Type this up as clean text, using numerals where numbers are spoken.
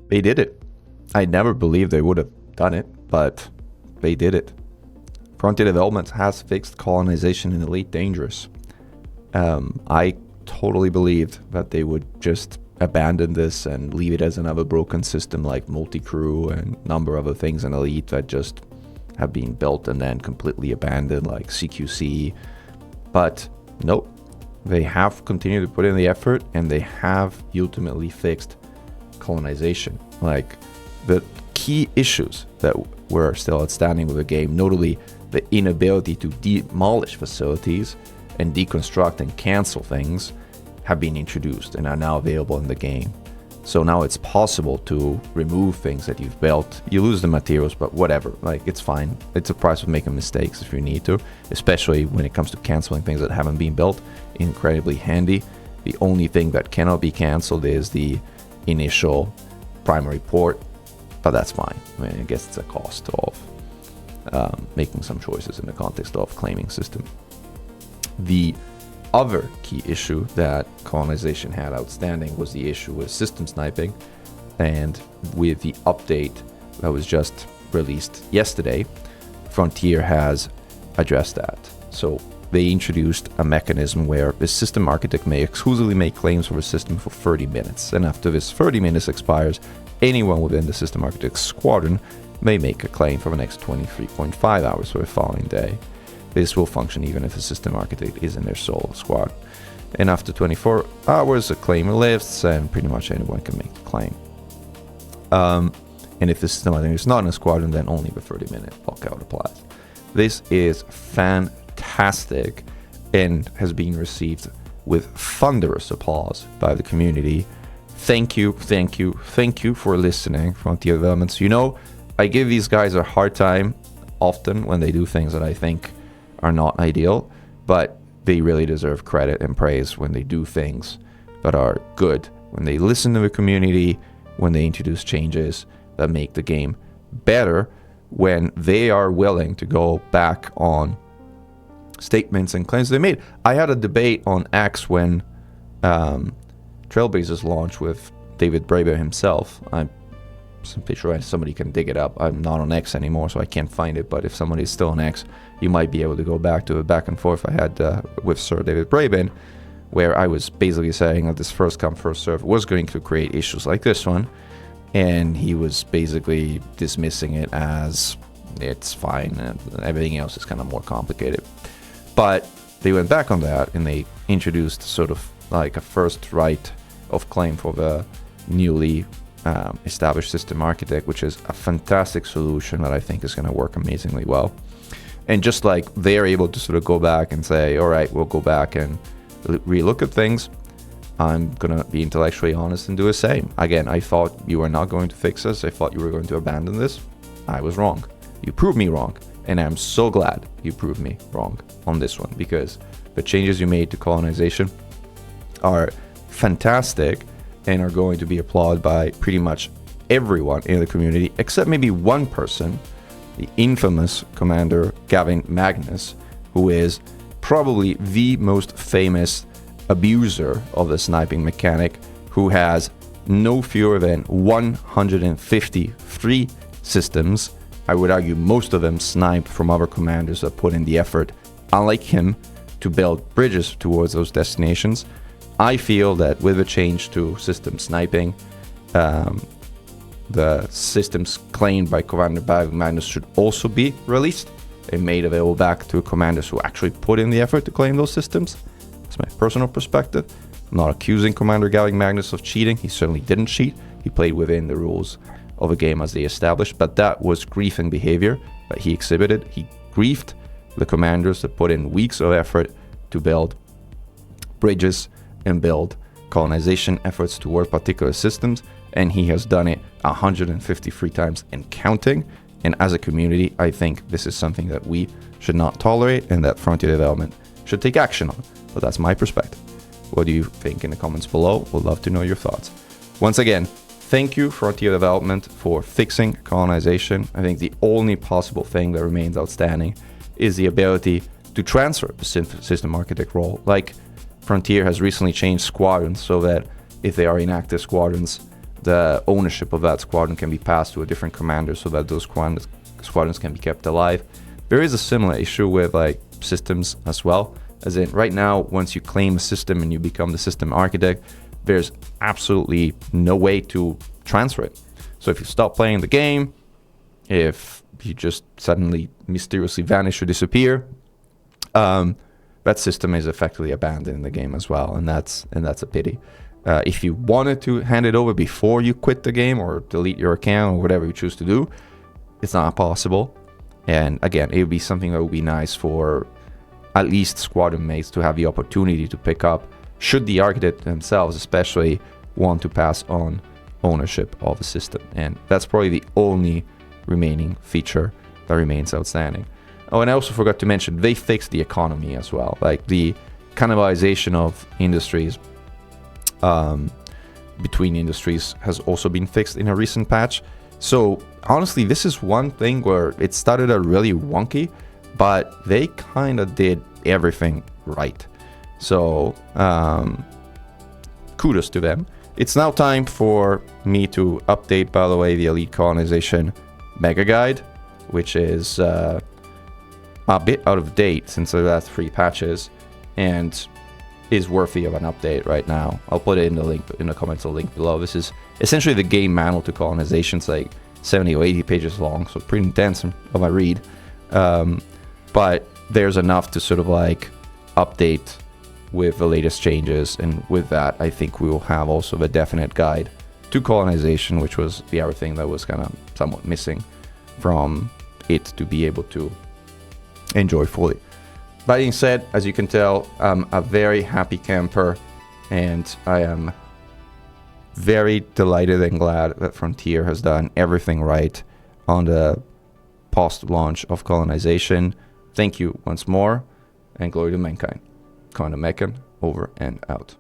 They did it. I never believed they would have done it, but they did it. Frontier Development has fixed colonization in Elite Dangerous. I totally believed that they would just abandon this and leave it as another broken system like multi-crew and a number of other things in Elite that just have been built and then completely abandoned, like CQC. But nope, they have continued to put in the effort, and they have ultimately fixed colonization. Like, the key issues that were still outstanding with the game, notably the inability to demolish facilities and deconstruct and cancel things, have been introduced and are now available in the game. So now it's possible to remove things that you've built. You lose the materials, but whatever, like, it's fine. It's a price of making mistakes if you need to, especially when it comes to canceling things that haven't been built. Incredibly handy. The only thing that cannot be canceled is the initial primary port, but that's fine. I mean, I guess it's a cost of making some choices in the context of claiming system. The other key issue that colonization had outstanding was the issue with system sniping, and with the update that was just released yesterday, Frontier has addressed that. So they introduced a mechanism where the system architect may exclusively make claims for the system for 30 minutes, and after this 30 minutes expires, anyone within the system architect squadron may make a claim for the next 23.5 hours for the following day. This will function even if the system architect is in their solo squad. And after 24 hours, a claim lifts, and pretty much anyone can make the claim. And if the system architect is not in a squadron, then only the 30-minute lockout applies. This is fantastic and has been received with thunderous applause by the community. Thank you for listening, Frontier Developments. You know, I give these guys a hard time often when they do things that I think are not ideal, but they really deserve credit and praise when they do things that are good, when they listen to the community, when they introduce changes that make the game better, when they are willing to go back on statements and claims they made. I had a debate on X when Trailblazers launched with David Braber himself. I'm pretty sure somebody can dig it up. I'm not on X anymore, so I can't find it, but if somebody's still on X, you might be able to go back to a back and forth I had with Sir David Braben, where I was basically saying that this first come first serve was going to create issues like this one, and he was basically dismissing it as it's fine and everything else is kind of more complicated. But they went back on that and they introduced sort of like a first right of claim for the newly established system architect, which is a fantastic solution that I think is going to work amazingly well. And just like they're able to sort of go back and say, all right, we'll go back and relook at things, I'm going to be intellectually honest and do the same. Again, I thought you were not going to fix this. I thought you were going to abandon this. I was wrong. You proved me wrong. And I'm so glad you proved me wrong on this one, because the changes you made to colonization are fantastic and are going to be applauded by pretty much everyone in the community, except maybe one person, the infamous Commander Gavin Magnus, who is probably the most famous abuser of the sniping mechanic, who has no fewer than 153 systems. I would argue most of them sniped from other commanders that put in the effort, unlike him, to build bridges towards those destinations. I feel that with a change to system sniping, the systems claimed by Commander Magnus should also be released and made available back to commanders who actually put in the effort to claim those systems. That's my personal perspective. I'm not accusing Commander Gavin Magnus of cheating. He certainly didn't cheat. He played within the rules of a game as they established, but that was griefing behavior that he exhibited. He griefed the commanders that put in weeks of effort to build bridges and build colonization efforts toward particular systems, and he has done it 153 times and counting. And as a community, I think this is something that we should not tolerate and that Frontier Development should take action on. But that's my perspective. What do you think in the comments below? We'd love to know your thoughts. Once again, thank you, Frontier Development, for fixing colonization. I think the only possible thing that remains outstanding is the ability to transfer the system architect role. Like, Frontier has recently changed squadrons so that if they are inactive squadrons, the ownership of that squadron can be passed to a different commander so that those squadrons can be kept alive. There is a similar issue with like systems as well, as in right now, once you claim a system and you become the system architect, there's absolutely no way to transfer it. So if you stop playing the game, if you just suddenly mysteriously vanish or disappear, that system is effectively abandoned in the game as well, and that's a pity. If you wanted to hand it over before you quit the game or delete your account or whatever you choose to do, it's not possible. And again, it would be something that would be nice for at least squadron mates to have the opportunity to pick up, should the architect themselves especially want to pass on ownership of the system. And that's probably the only remaining feature that remains outstanding. Oh, and I also forgot to mention, they fixed the economy as well. Like the cannibalization of industries between industries has also been fixed in a recent patch. So honestly, this is one thing where it started out really wonky, but they kind of did everything right. So kudos to them. It's now time for me to update, by the way, the Elite Colonization Mega Guide, which is a bit out of date since the last 3 patches and is worthy of an update right now. I'll put it in the link in the comments, the link below. This is essentially the game manual to colonization. It's like 70 or 80 pages long, so pretty intense of a read. But there's enough to sort of like update with the latest changes, and with that I think we will have also the definite guide to colonization, which was the other thing that was kind of somewhat missing from it to be able to enjoy fully. That being said, as you can tell, I'm a very happy camper, and I am very delighted and glad that Frontier has done everything right on the post-launch of colonization. Thank you once more, and glory to mankind. Mechan, over and out.